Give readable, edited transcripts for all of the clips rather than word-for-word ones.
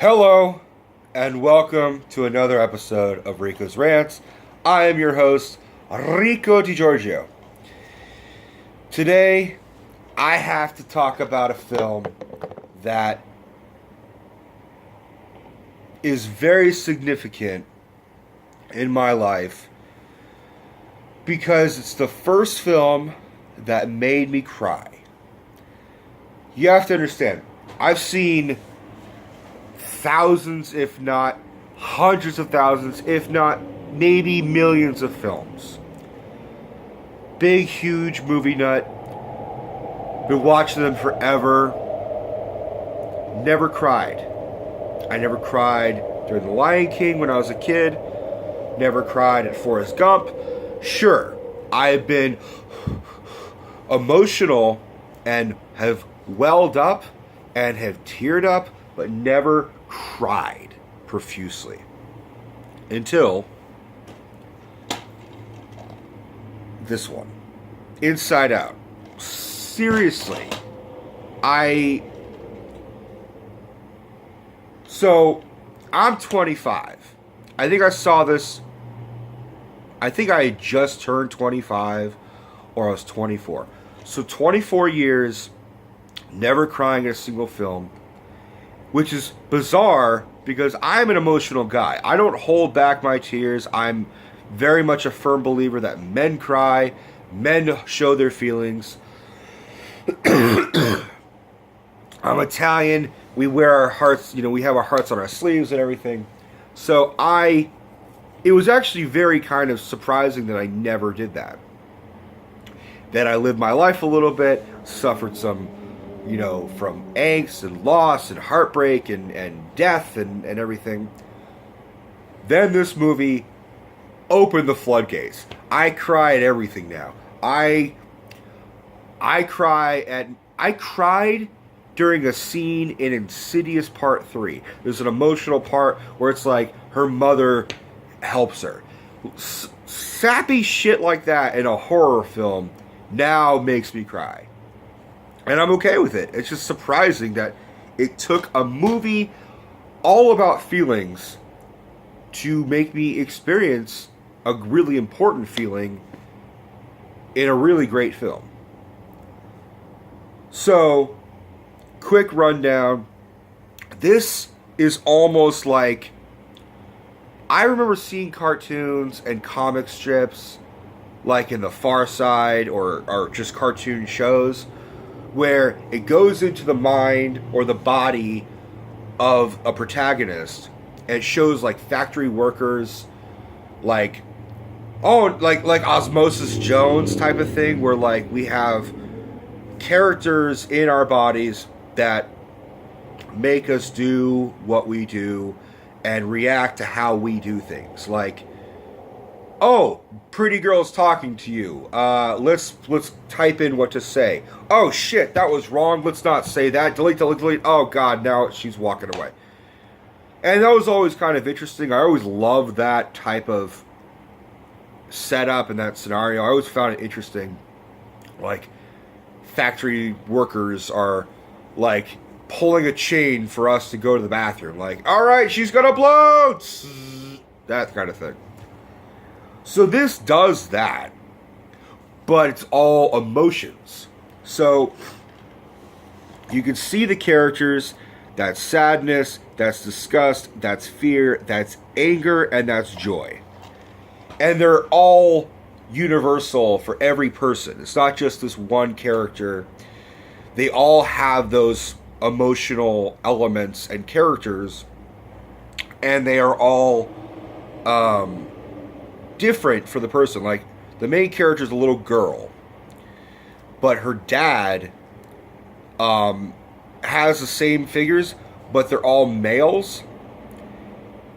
Hello, and welcome to another episode of Rico'S Rants. I am your host, Rico DiGiorgio. Today, I have to talk about a film that is very significant in my life because it's the first film that made me cry. You have to understand, I've seen thousands, if not hundreds of thousands, if not maybe millions of films. Big, huge movie nut. Been watching them forever. Never cried. I never cried during The Lion King when I was a kid. Never cried at Forrest Gump. Sure, I have been emotional and have welled up and have teared up, but never cried profusely. Until this one. Inside Out. Seriously. I'm 25. I think I saw this. I think I had just turned 25 or I was 24. So 24 years, never crying in a single film. Which is bizarre because I'm an emotional guy. I don't hold back my tears. I'm very much a firm believer that men cry, men show their feelings. I'm Italian. We wear our hearts, we have our hearts on our sleeves and everything. So it was actually very kind of surprising that I never did that. That I lived my life a little bit, suffered some from angst and loss and heartbreak and death and everything. Then this movie opened the floodgates. I cry at everything now. I cried during a scene in Insidious Part 3. There's an emotional part where it's like her mother helps her. Sappy shit like that in a horror film now makes me cry. And I'm okay with it. It's just surprising that it took a movie all about feelings to make me experience a really important feeling in a really great film. So, quick rundown. This is almost like... I remember seeing cartoons and comic strips like in The Far Side or just cartoon shows where it goes into the mind or the body of a protagonist and it shows like factory workers, like Osmosis Jones type of thing, where like we have characters in our bodies that make us do what we do and react to how we do things. Like, oh, pretty girl's talking to you. Let's type in what to say. Oh shit, that was wrong. Let's not say that. Delete. Oh god, now she's walking away. And that was always kind of interesting. I always loved that type of setup and that scenario. I always found it interesting. Like, factory workers are like pulling a chain for us to go to the bathroom. Like, alright, she's gonna blow! That kind of thing. So this does that, but it's all emotions. So you can see the characters. That's sadness, that's disgust, that's fear, that's anger, and that's joy. And they're all universal for every person. It's not just this one character. They all have those emotional elements and characters, and they are all different for the person. Like, the main character is a little girl, but her dad has the same figures, but they're all males.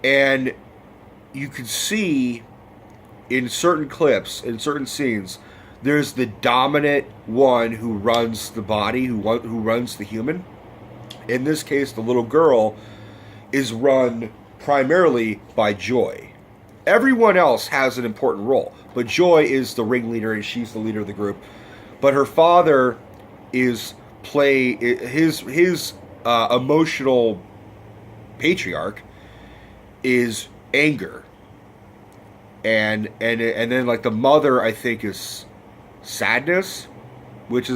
And you can see in certain clips, in certain scenes, there's the dominant one who runs the body, who runs the human. In this case, the little girl is run primarily by Joy. Everyone else has an important role, but Joy is the ringleader and she's the leader of the group. But her father is his emotional patriarch, is anger, and then like the mother, I think, is sadness, which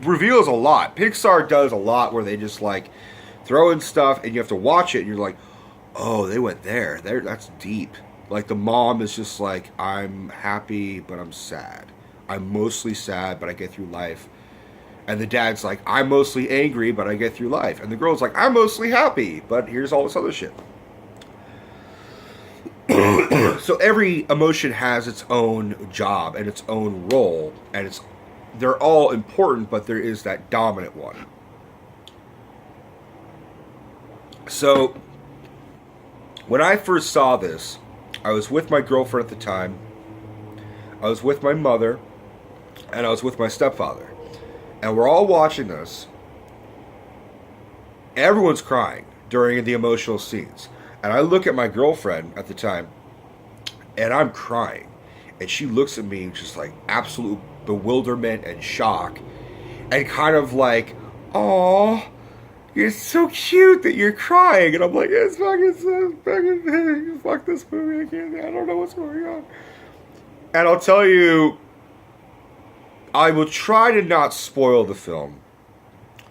reveals a lot. Pixar does a lot where they just like throw in stuff, and you have to watch it, and you're like, oh, they went there. That's deep. Like the mom is just like, I'm happy, but I'm sad. I'm mostly sad, but I get through life. And the dad's like, I'm mostly angry, but I get through life. And the girl's like, I'm mostly happy, but here's all this other shit. So every emotion has its own job and its own role, and they're all important, but there is that dominant one. So when I first saw this, I was with my girlfriend at the time, I was with my mother, and I was with my stepfather. And we're all watching this. Everyone's crying during the emotional scenes. And I look at my girlfriend at the time, and I'm crying. And she looks at me just like absolute bewilderment and shock. And kind of like, "Aw, you're so cute that you're crying." And I'm like, it's fucking big. Fuck this movie. I don't know what's going on. And I'll tell you, I will try to not spoil the film,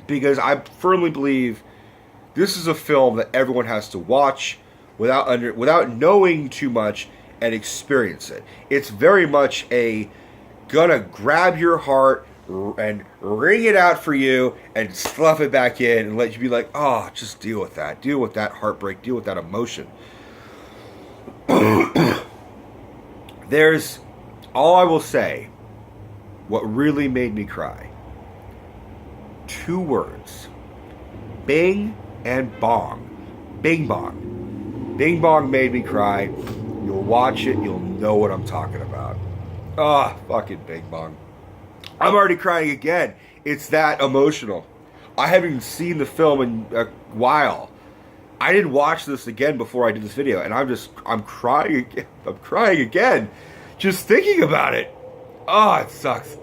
because I firmly believe this is a film that everyone has to watch without knowing too much and experience it. It's very much gonna grab your heart and wring it out for you and stuff it back in and let you be like, oh, just deal with that heartbreak, deal with that emotion. There's, all I will say, what really made me cry, 2 words: Bing and bong. Bing bong. Bing bong made me cry. You'll watch it, you'll know what I'm talking about. Ah, fucking Bing bong. I'm already crying again. It's that emotional. I haven't even seen the film in a while. I didn't watch this again before I did this video, and I'm crying again. I'm crying again just thinking about it. Oh, it sucks.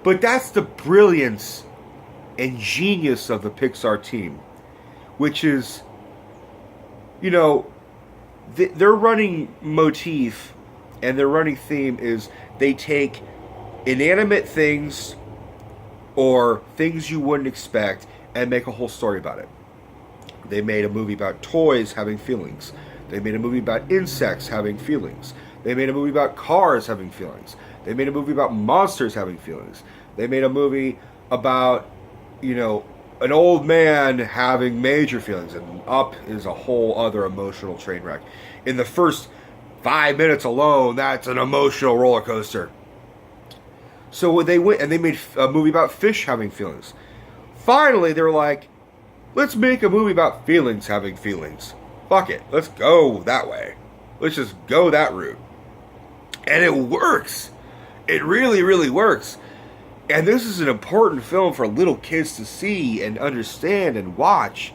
But that's the brilliance and genius of the Pixar team, which is, their running motif and their running theme is they take inanimate things or things you wouldn't expect and make a whole story about it. They made a movie about toys having feelings. They made a movie about insects having feelings. They made a movie about cars having feelings. They made a movie about monsters having feelings. They made a movie about, an old man having major feelings. And Up is a whole other emotional train wreck. In the first 5 minutes alone, that's an emotional roller coaster. So they went and they made a movie about fish having feelings. Finally, they were like, let's make a movie about feelings having feelings. Fuck it. Let's go that way. Let's just go that route. And it works. It really, really works. And this is an important film for little kids to see and understand and watch.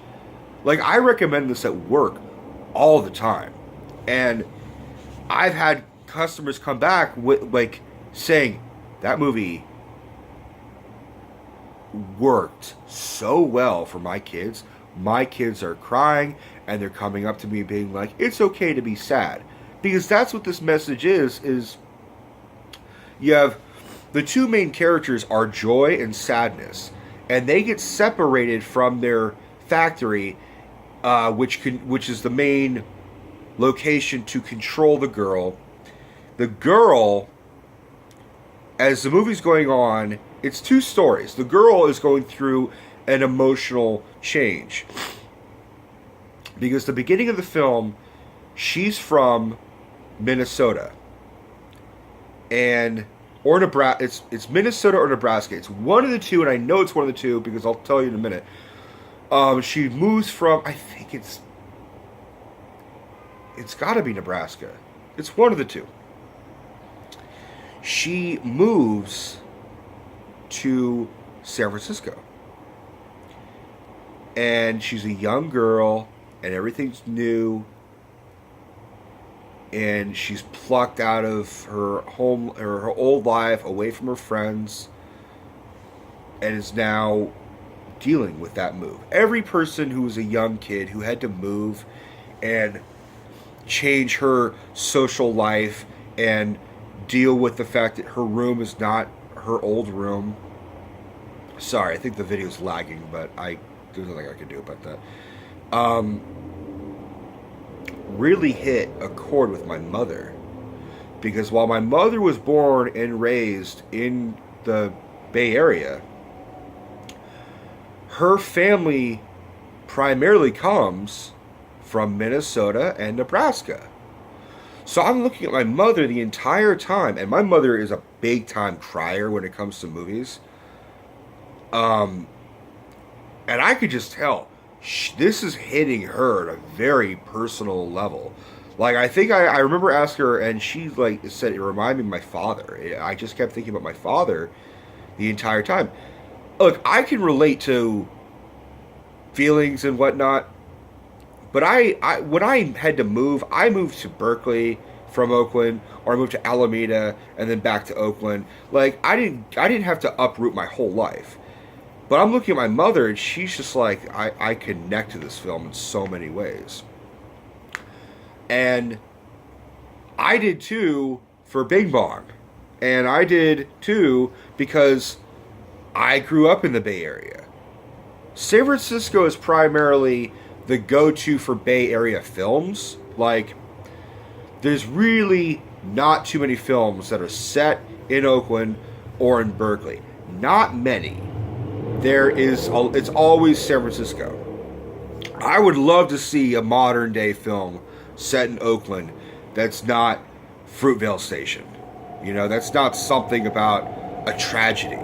Like, I recommend this at work all the time. And I've had customers come back with, saying, that movie worked so well for my kids. My kids are crying, and they're coming up to me being like, it's okay to be sad. Because that's what this message is you have the 2 main characters are joy and sadness, and they get separated from their factory, which is the main location to control the girl. The girl, as the movie's going on, it's 2 stories. The girl is going through an emotional change, because the beginning of the film, she's from Minnesota, or Nebraska. It's Minnesota or Nebraska. It's one of the 2, and I know it's one of the 2 because I'll tell you in a minute. She moves from, I think it's got to be Nebraska. It's one of the 2. She moves to San Francisco, and she's a young girl, and everything's new. And she's plucked out of her home, or her old life, away from her friends, and is now dealing with that move. Every person who was a young kid who had to move and change her social life and deal with the fact that her room is not her old room. Sorry, I think the video's lagging, but there's nothing I can do about that. Really hit a chord with my mother. Because while my mother was born and raised in the Bay Area, her family primarily comes from Minnesota and Nebraska. So I'm looking at my mother the entire time, and my mother is a big time crier when it comes to movies. And I could just tell this is hitting her at a very personal level. Like, I think I remember asking her, and she said it reminded me of my father. I just kept thinking about my father the entire time. Look, I can relate to feelings and whatnot, but I when I had to move, I moved to Berkeley from Oakland, or I moved to Alameda and then back to Oakland. Like, I didn't have to uproot my whole life. But I'm looking at my mother, and she's just like, I connect to this film in so many ways. And I did too for Bing Bong. And I did too because I grew up in the Bay Area. San Francisco is primarily the go-to for Bay Area films. Like, there's really not too many films that are set in Oakland or in Berkeley. Not many. It's always San Francisco. I would love to see a modern day film set in Oakland that's not Fruitvale Station. You know, that's not something about a tragedy.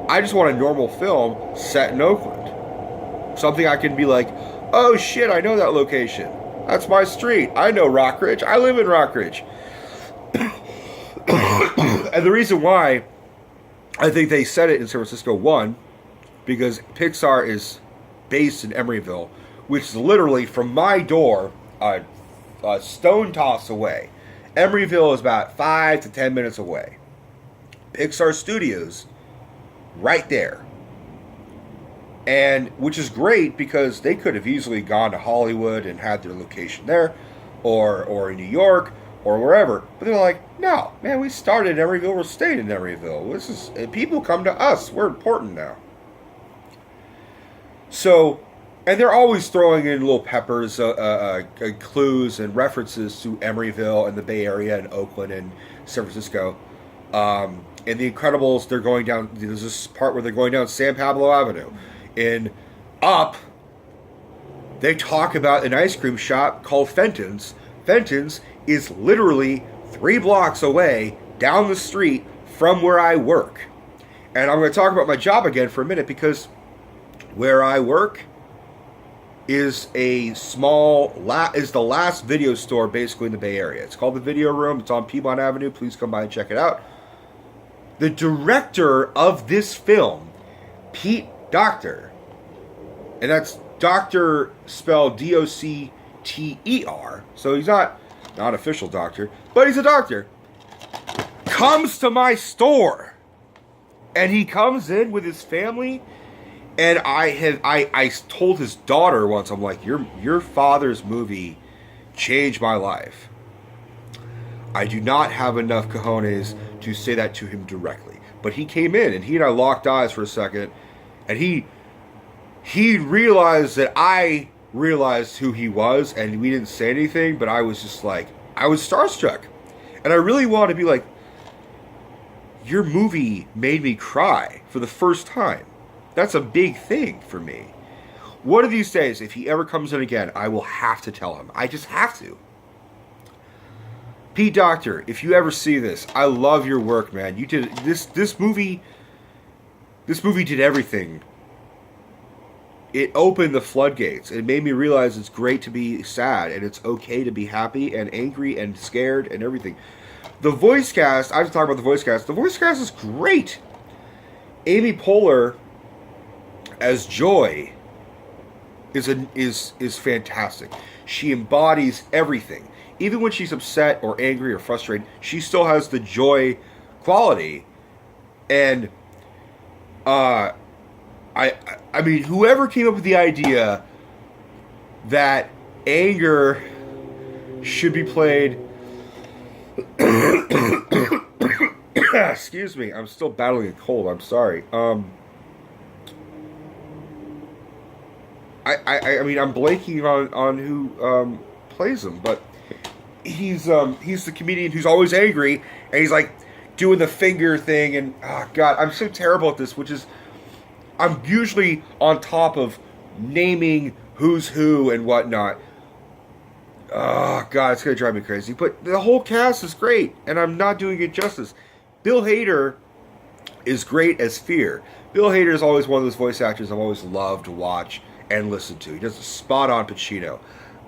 I just want a normal film set in Oakland. Something I can be like, oh shit, I know that location. That's my street. I know Rockridge. I live in Rockridge. And the reason why I think they set it in San Francisco, one, because Pixar is based in Emeryville, which is literally from my door a stone toss away. Emeryville is about 5 to 10 minutes away. Pixar Studios, right there. And which is great because they could have easily gone to Hollywood and had their location there, or in New York, or wherever. But they're like, no, man, we started in Emeryville, we're staying in Emeryville. People come to us. We're important now. So, and they're always throwing in little peppers, clues and references to Emeryville and the Bay Area and Oakland and San Francisco. In The Incredibles, they're going down, there's this part where they're going down San Pablo Avenue. In Up, they talk about an ice cream shop called Fenton's. Fenton's is literally 3 blocks away down the street from where I work. And I'm going to talk about my job again for a minute because where I work is is the last video store basically in the Bay Area. It's called the Video Room. It's on Piedmont Avenue. Please come by and check it out. The director of this film, Pete Docter, and that's Doctor spelled Docter, so he's not an official doctor, but he's a doctor, comes to my store, and he comes in with his family. And I told his daughter once, I'm like, your father's movie changed my life. I do not have enough cojones to say that to him directly. But he came in, and he and I locked eyes for a second, and he realized that I realized who he was, and we didn't say anything, but I was just like, I was starstruck. And I really wanted to be like, your movie made me cry for the first time. That's a big thing for me. One of these days, if he ever comes in again, I will have to tell him. I just have to. Pete Docter, if you ever see this, I love your work, man. You did this movie. This movie did everything. It opened the floodgates. It made me realize it's great to be sad, and it's okay to be happy and angry and scared and everything. The voice cast, I was talking about the voice cast. The voice cast is great. Amy Poehler as Joy is fantastic. She embodies everything. Even when she's upset or angry or frustrated, she still has the joy quality. And I mean, whoever came up with the idea that anger should be played. Excuse me, I'm still battling a cold. I'm sorry. I mean, I'm blanking on who plays him, but he's the comedian who's always angry, and he's like doing the finger thing, and oh god, I'm so terrible at this. Which is, I'm usually on top of naming who's who and whatnot. Oh god, it's gonna drive me crazy. But the whole cast is great, and I'm not doing it justice. Bill Hader is great as Fear. Bill Hader is always one of those voice actors I've always loved to watch and listen to. He does a spot on Pacino.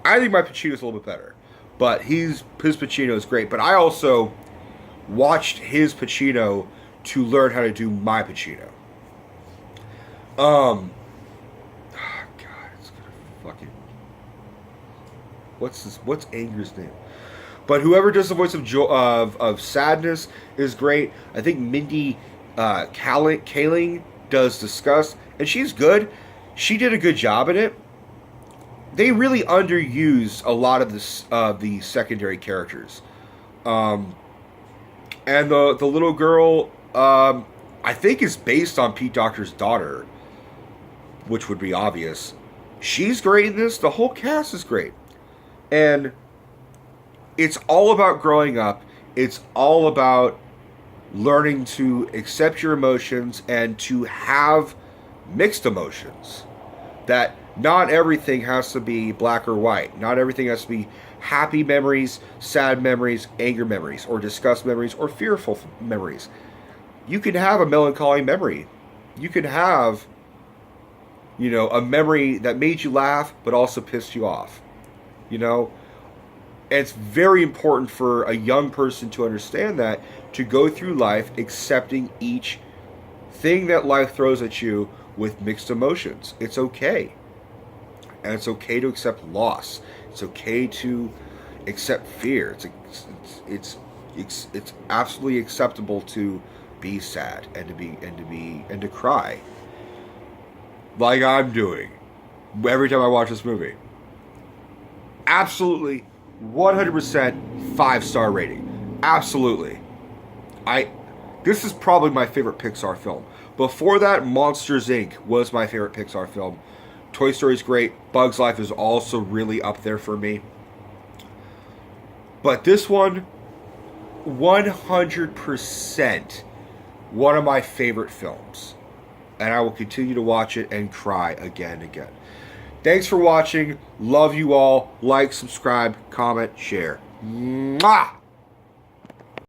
I think my Pacino's a little bit better, but his Pacino is great. But I also watched his Pacino to learn how to do my Pacino. Oh god, it's gonna fucking. What's Anger's name? But whoever does the voice of sadness is great. I think Mindy Kaling does Disgust, and she's good. She did a good job in it. They really underused a lot of the secondary characters, and the little girl I think is based on Pete Docter's daughter, which would be obvious. She's great in this. The whole cast is great. And it's all about growing up. It's all about learning to accept your emotions and to have mixed emotions. That not everything has to be black or white. Not everything has to be happy memories, sad memories, anger memories, or disgust memories, or fearful memories. You can have a melancholy memory. You can have, a memory that made you laugh but also pissed you off. It's very important for a young person to understand that, to go through life accepting each thing that life throws at you with mixed emotions. It's okay. And it's okay to accept loss. It's okay to accept fear. It's absolutely acceptable to be sad and to cry. Like I'm doing every time I watch this movie. Absolutely 100% 5-star rating. Absolutely. This is probably my favorite Pixar film. Before that, Monsters Inc. was my favorite Pixar film. Toy Story's great. Bug's Life is also really up there for me. But this one, 100% one of my favorite films. And I will continue to watch it and cry again and again. Thanks for watching. Love you all. Like, subscribe, comment, share. Mwah!